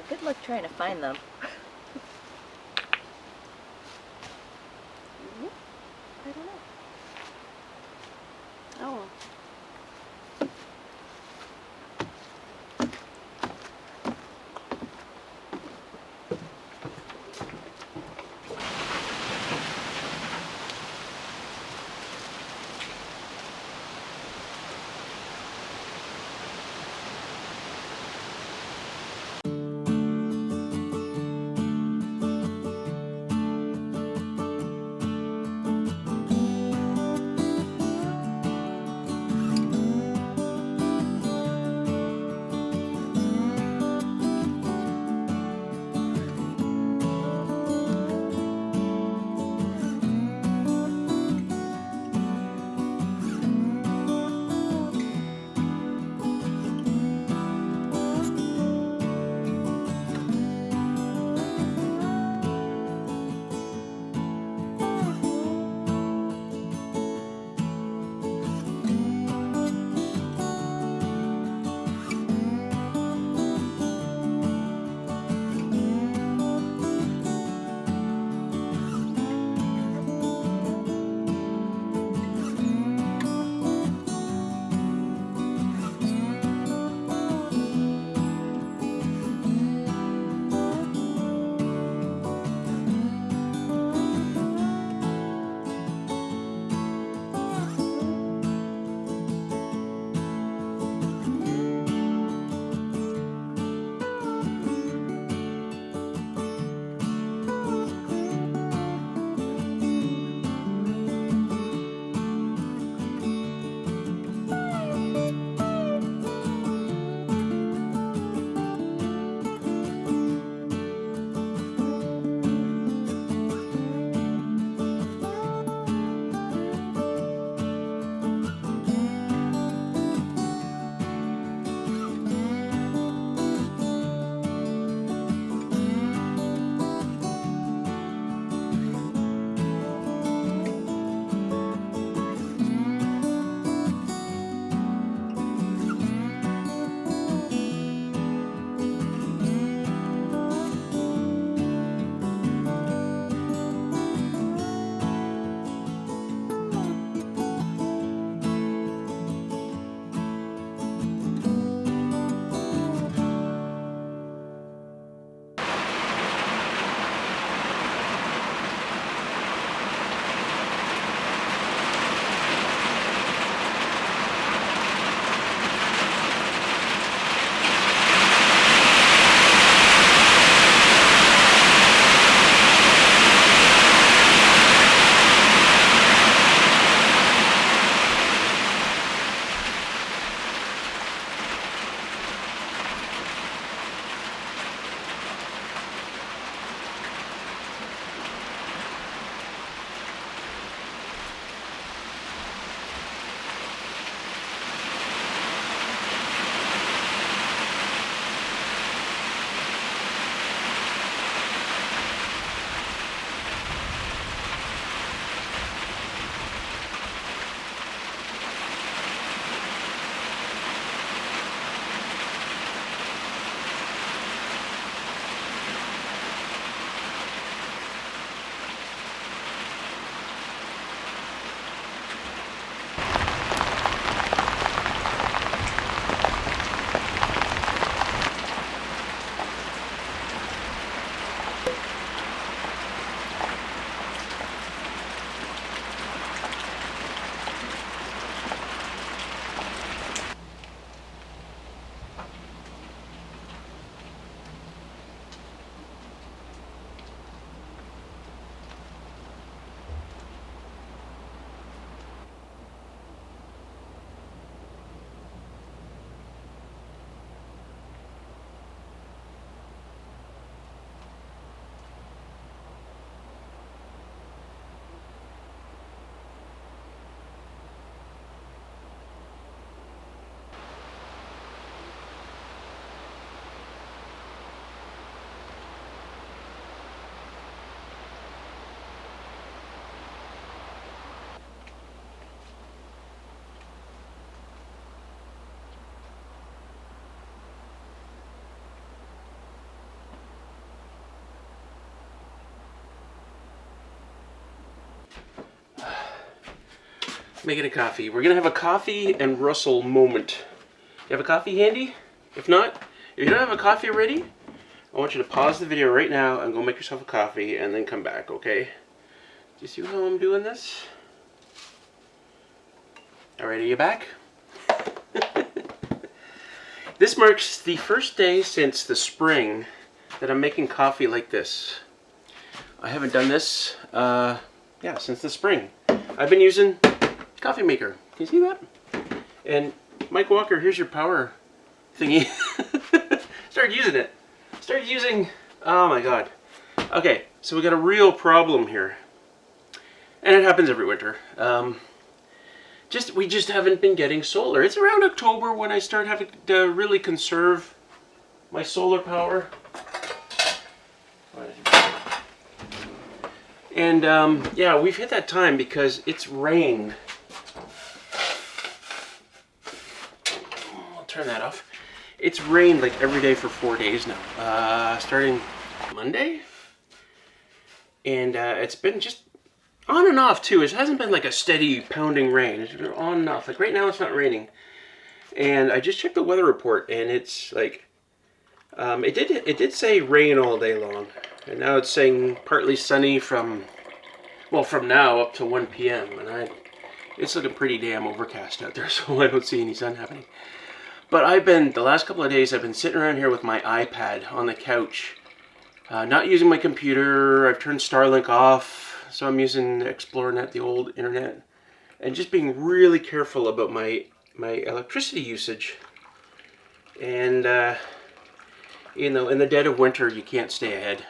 good luck trying to find them. I don't know. Oh well. Making a coffee. We're gonna have a coffee and Russell moment. You have a coffee handy? If not, if you don't have a coffee ready, I want you to pause the video right now and go make yourself a coffee and then come back, okay? Do you see how I'm doing this? Alright, are you back? This marks the first day since the spring that I'm making coffee like this. I haven't done this, since the spring. I've been using coffee maker. Can you see that? And Mike Walker, here's your power thingy. Started using it. Started using, oh my god. Okay, so we got a real problem here. And it happens every winter. We just haven't been getting solar. It's around October when I start having to really conserve my solar power. And yeah, we've hit that time because it's rained. I'll turn that off. It's rained like every day for 4 days now, starting Monday. And it's been just on and off too. It hasn't been like a steady pounding rain. It's been on and off. Like right now it's not raining. And I just checked the weather report and it's like, it did say rain all day long. And now it's saying partly sunny from now up to 1 p.m. And it's looking pretty damn overcast out there, so I don't see any sun happening. But the last couple of days, I've been sitting around here with my iPad on the couch, not using my computer. I've turned Starlink off, so I'm using ExploreNet, the old internet, and just being really careful about my electricity usage. And you know, in the dead of winter, you can't stay ahead.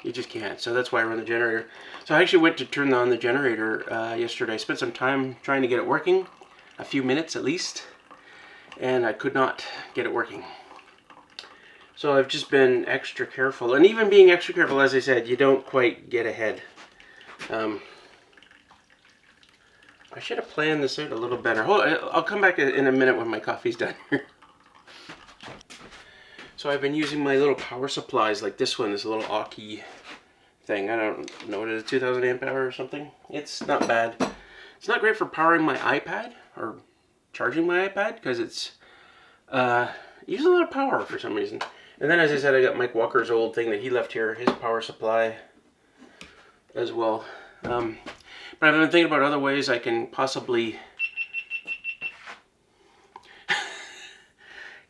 You just can't. So that's why I run the generator. So I actually went to turn on the generator yesterday. I spent some time trying to get it working, a few minutes at least, and I could not get it working. So I've just been extra careful. And even being extra careful, as I said, you don't quite get ahead. I should have planned this out a little better. I'll come back in a minute when my coffee's done. So I've been using my little power supplies like this one, this little Aki thing. I don't know what it is, 2000 amp hour or something. It's not bad. It's not great for powering my iPad or charging my iPad because it's uses a lot of power for some reason. And then, as I said, I got Mike Walker's old thing that he left here, his power supply as well. But I've been thinking about other ways I can possibly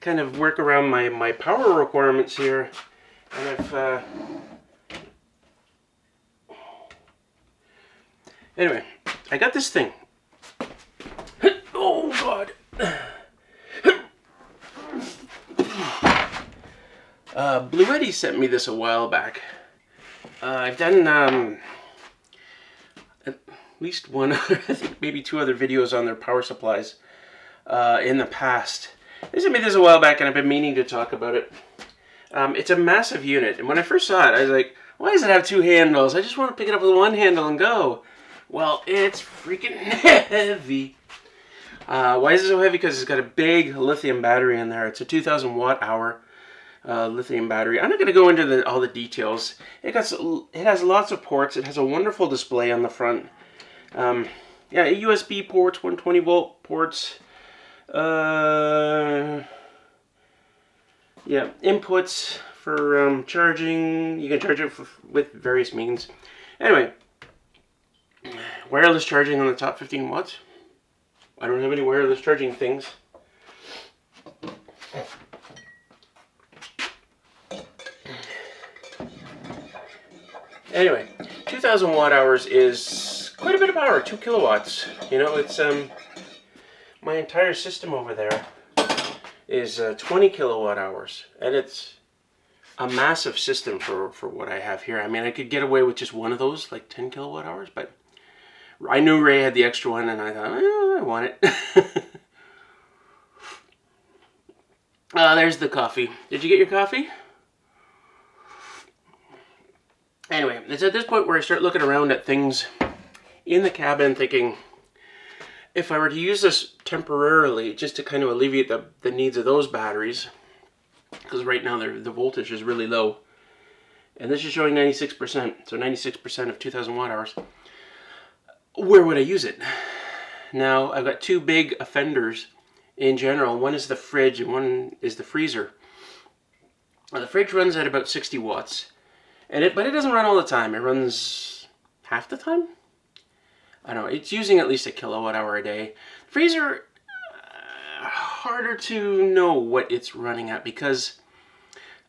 kind of work around my power requirements here. And anyway, I got this thing. Oh god. Bluetti sent me this a while back. I've done at least one other, I think maybe 2 other videos on their power supplies in the past. They sent me this a while back and I've been meaning to talk about it. It's a massive unit, and when I first saw it I was like, why does it have 2 handles? I just want to pick it up with one handle and go. Well, it's freaking heavy. Why is it so heavy? Because it's got a big lithium battery in there. It's a 2000 watt hour lithium battery. I'm not going to go into all the details. It has lots of ports. It has a wonderful display on the front. Yeah, USB ports, 120 volt ports. Yeah, inputs for charging. You can charge it with various means. Anyway, wireless charging on the top 15 watts. I don't have any wireless charging things. Anyway, 2000 watt hours is quite a bit of power, 2 kilowatts. You know, it's my entire system over there is 20 kilowatt hours, and it's a massive system for what I have here. I mean, I could get away with just one of those, like 10 kilowatt hours, but I knew Ray had the extra one, and I thought, I want it. There's the coffee. Did you get your coffee? Anyway, it's at this point where I start looking around at things in the cabin thinking, if I were to use this temporarily, just to kind of alleviate the needs of those batteries, because right now the voltage is really low, and this is showing 96%, so 96% of 2000 watt hours, where would I use it? Now, I've got two big offenders in general. One is the fridge and one is the freezer. Now, the fridge runs at about 60 watts, but it doesn't run all the time. It runs half the time. I don't know. It's using at least a kilowatt hour a day. Freezer, harder to know what it's running at because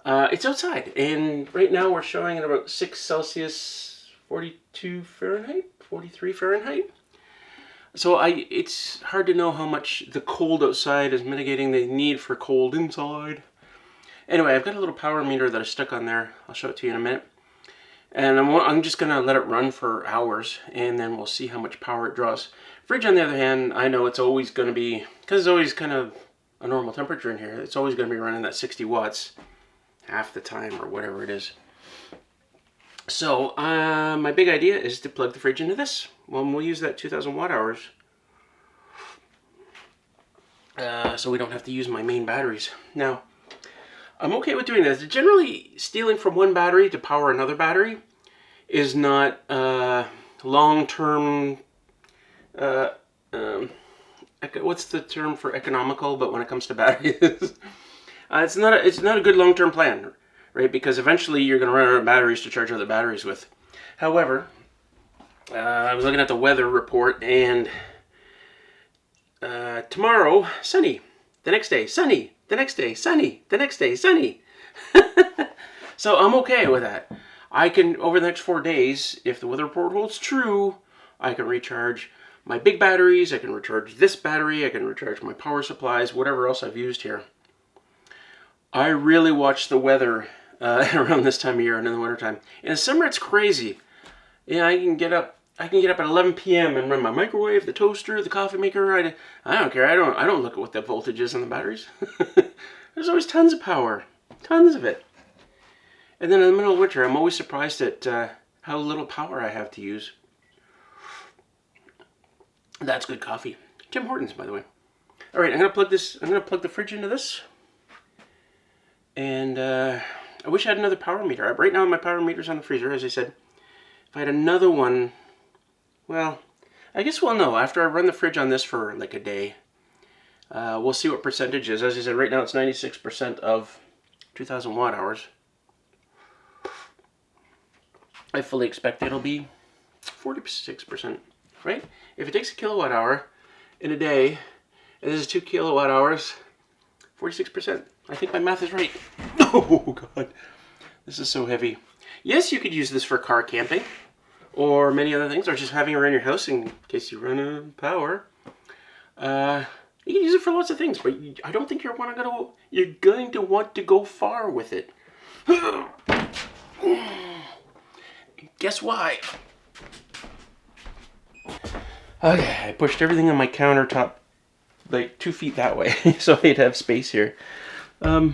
it's outside. And right now we're showing at about 6 Celsius, 42 Fahrenheit, 43 Fahrenheit. So it's hard to know how much the cold outside is mitigating the need for cold inside. Anyway, I've got a little power meter that I stuck on there. I'll show it to you in a minute. And I'm just going to let it run for hours, and then we'll see how much power it draws. Fridge, on the other hand, I know it's always going to be, because it's always kind of a normal temperature in here, it's always going to be running at 60 watts half the time or whatever it is. So my big idea is to plug the fridge into this. Well, we'll use that 2,000 watt hours. So we don't have to use my main batteries. Now, I'm okay with doing this. Generally, stealing from one battery to power another battery is not long-term, what's the term for economical, but when it comes to batteries, it's not a good long-term plan, right? Because eventually you're going to run out of batteries to charge other batteries with. However, I was looking at the weather report, and tomorrow, sunny. The next day, sunny. The next day, sunny. The next day, sunny. So I'm okay with that. I can, over the next 4 days, if the weather report holds true, I can recharge my big batteries, I can recharge this battery, I can recharge my power supplies, whatever else I've used here. I really watch the weather around this time of year and in the wintertime. In the summer, it's crazy. Yeah, I can get up at 11 p.m. and run my microwave, the toaster, the coffee maker. I don't care. I don't look at what the voltage is on the batteries. There's always tons of power, tons of it. And then in the middle of winter, I'm always surprised at how little power I have to use. That's good coffee. Tim Hortons, by the way. All right, I'm gonna plug the fridge into this. And I wish I had another power meter. Right now, my power meter's on the freezer, as I said. If I had another one, well, I guess we'll know after I run the fridge on this for like a day. We'll see what percentage is. As I said, right now it's 96% of 2,000 watt hours. I fully expect it'll be 46%, right? If it takes a kilowatt hour in a day, and this is 2 kilowatt hours, 46%. I think my math is right. Oh, God. This is so heavy. Yes, you could use this for car camping or many other things, or just having it around your house in case you run out of power. You can use it for lots of things, but I don't think you're going to want to go far with it. Guess why? Okay, I pushed everything on my countertop like 2 feet that way, so I'd have space here. Yeah,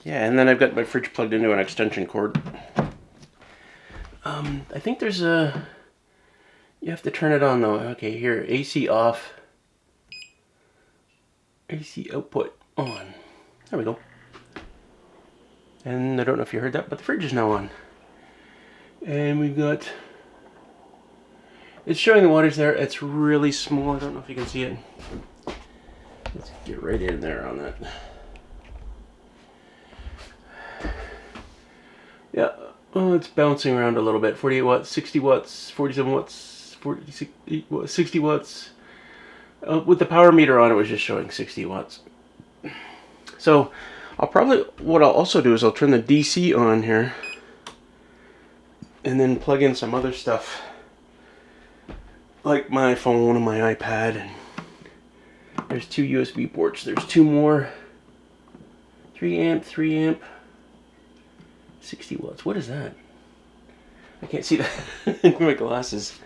and then I've got my fridge plugged into an extension cord. I think there's a... You have to turn it on though. Okay, here, AC off. AC output on. There we go. And I don't know if you heard that, but the fridge is now on. And we've got... It's showing the wattage there. It's really small. I don't know if you can see it. Let's get right in there on that. Yeah, oh, it's bouncing around a little bit. 48 watts, 60 watts, 47 watts, 60 watts. With the power meter on, it was just showing 60 watts. So, what I'll also do is I'll turn the DC on here and then plug in some other stuff like my phone and my iPad. And there's 2 USB ports. There's 2 more. 3 amp, 3 amp. 60 watts. What is that? I can't see that in my glasses.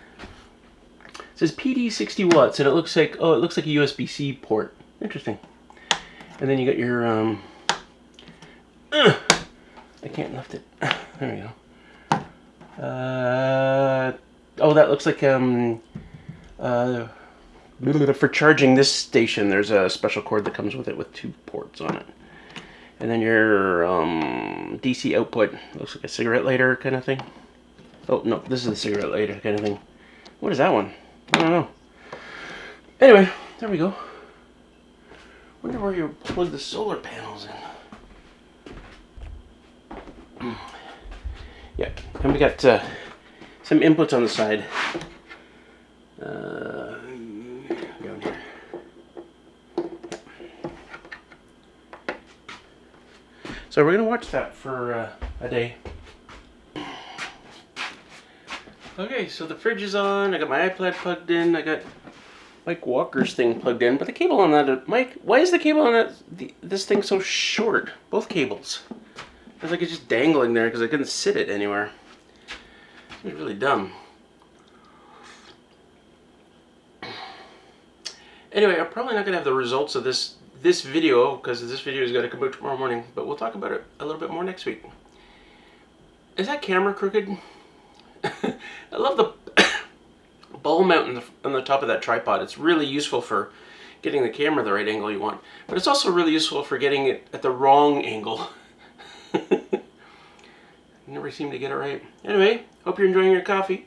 It says PD 60 watts, and it looks like a USB-C port. Interesting. And then you got your I can't lift it. There we go. Oh, that looks like for charging this station. There's a special cord that comes with it with 2 ports on it. And then your DC output looks like a cigarette lighter kind of thing. Oh, no, this is the cigarette lighter kind of thing. What is that one? I don't know. Anyway, there we go. Wonder where you plug the solar panels in. Yeah, and we got some inputs on the side. Down here. So we're gonna watch that for a day. Okay, so the fridge is on. I got my iPad plugged in. I got Mike Walker's thing plugged in, but the cable on that, Mike, why is the cable on that, this thing so short? Both cables. It's like it's just dangling there because I couldn't sit it anywhere. It's really dumb. Anyway, I'm probably not going to have the results of this video because this video is going to come out tomorrow morning, but we'll talk about it a little bit more next week. Is that camera crooked? I love the ball mount on the top of that tripod. It's really useful for getting the camera the right angle you want, but it's also really useful for getting it at the wrong angle. Never seem to get it right. Anyway, hope you're enjoying your coffee.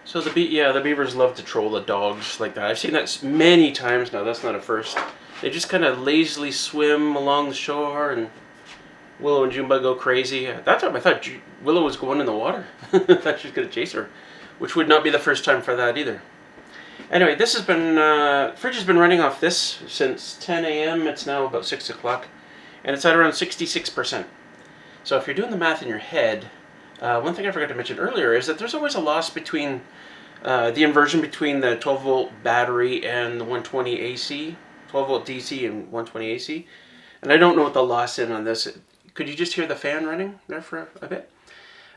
So the beavers love to troll the dogs like that. I've seen that many times now. That's not a first. They just kind of lazily swim along the shore, and Willow and Junebug go crazy. That time I thought Willow was going in the water. I thought she was going to chase her, which would not be the first time for that either. Anyway, this has been fridge has been running off this since 10 a.m. It's now about 6 o'clock, and it's at around 66%. So if you're doing the math in your head, one thing I forgot to mention earlier is that there's always a loss between the inversion between the 12-volt battery and the 120 AC, 12-volt DC and 120 AC. And I don't know what the loss is on this. Could you just hear the fan running there for a bit?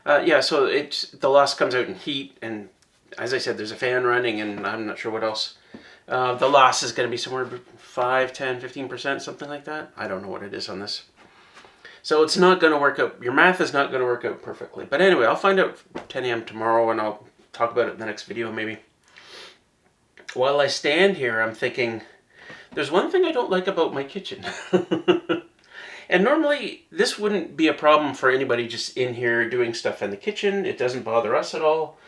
Yeah, so the loss comes out in heat, and as I said, there's a fan running, and I'm not sure what else. The loss is going to be somewhere 5, 10, 15%, something like that. I don't know what it is on this. So it's not going to work out. Your math is not going to work out perfectly. But anyway, I'll find out 10 a.m. tomorrow, and I'll talk about it in the next video maybe. While I stand here, I'm thinking, there's one thing I don't like about my kitchen. And normally, this wouldn't be a problem for anybody just in here doing stuff in the kitchen. It doesn't bother us at all.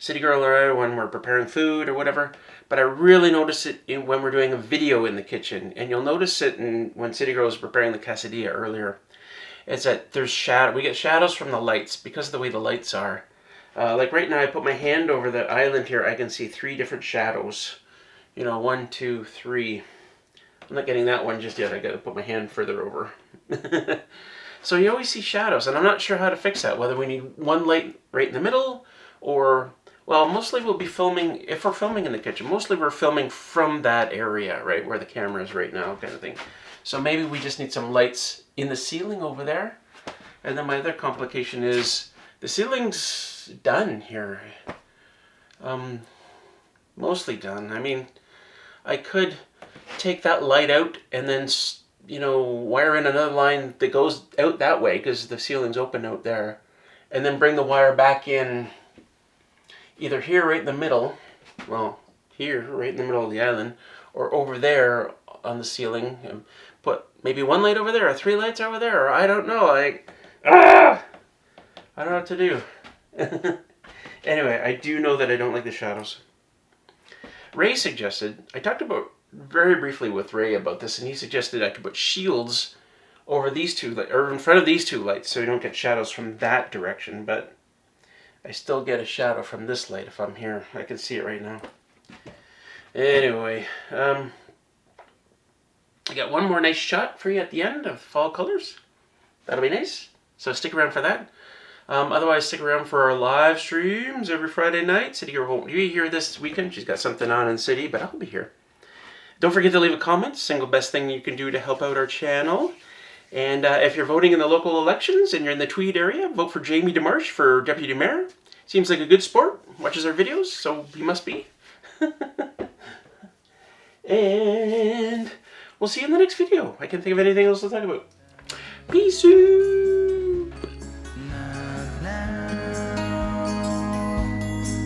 City Girl or I when we're preparing food or whatever. But I really notice it when we're doing a video in the kitchen. And you'll notice it when City Girl was preparing the quesadilla earlier. It's that there's shadow. We get shadows from the lights because of the way the lights are. Like right now, I put my hand over the island here. I can see 3 different shadows. You know, 1, 2, 3. I'm not getting that one just yet. I got to put my hand further over. So you always see shadows, and I'm not sure how to fix that. Whether we need one light right in the middle, or, well, mostly we'll be filming, if we're filming in the kitchen, mostly we're filming from that area, right, where the camera is right now, kind of thing. So maybe we just need some lights in the ceiling over there. And then my other complication is the ceiling's done here. Mostly done. I mean, I could take that light out and then, you know, wire in another line that goes out that way because the ceiling's open out there, and then bring the wire back in either here right in the middle, well, here right in the middle of the island, or over there on the ceiling, and put maybe 1 light over there or 3 lights over there, or I don't know. I don't know what to do. Anyway, I do know that I don't like the shadows. Ray suggested, I talked about very briefly with Ray about this, and he suggested I could put shields over these 2, or in front of these 2 lights, so you don't get shadows from that direction. But I still get a shadow from this light if I'm here. I can see it right now. Anyway, I got one more nice shot for you at the end of fall colors. That'll be nice. So stick around for that. Otherwise, stick around for our live streams every Friday night. City Girl won't be here this weekend. She's got something on in City, but I'll be here. Don't forget to leave a comment. Single best thing you can do to help out our channel. And if you're voting in the local elections and you're in the Tweed area, vote for Jamie DeMarche for Deputy Mayor. Seems like a good sport. Watches our videos, so he must be. And we'll see you in the next video. I can't think of anything else to talk about. Peace out.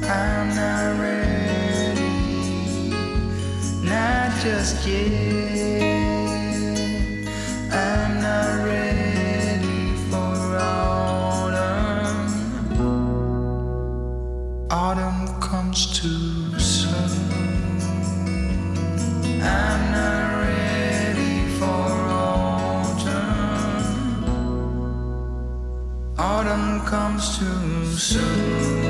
I'm not ready, not just yet. I'm not ready for autumn. Autumn comes too soon. I'm not ready for autumn. Autumn comes too soon.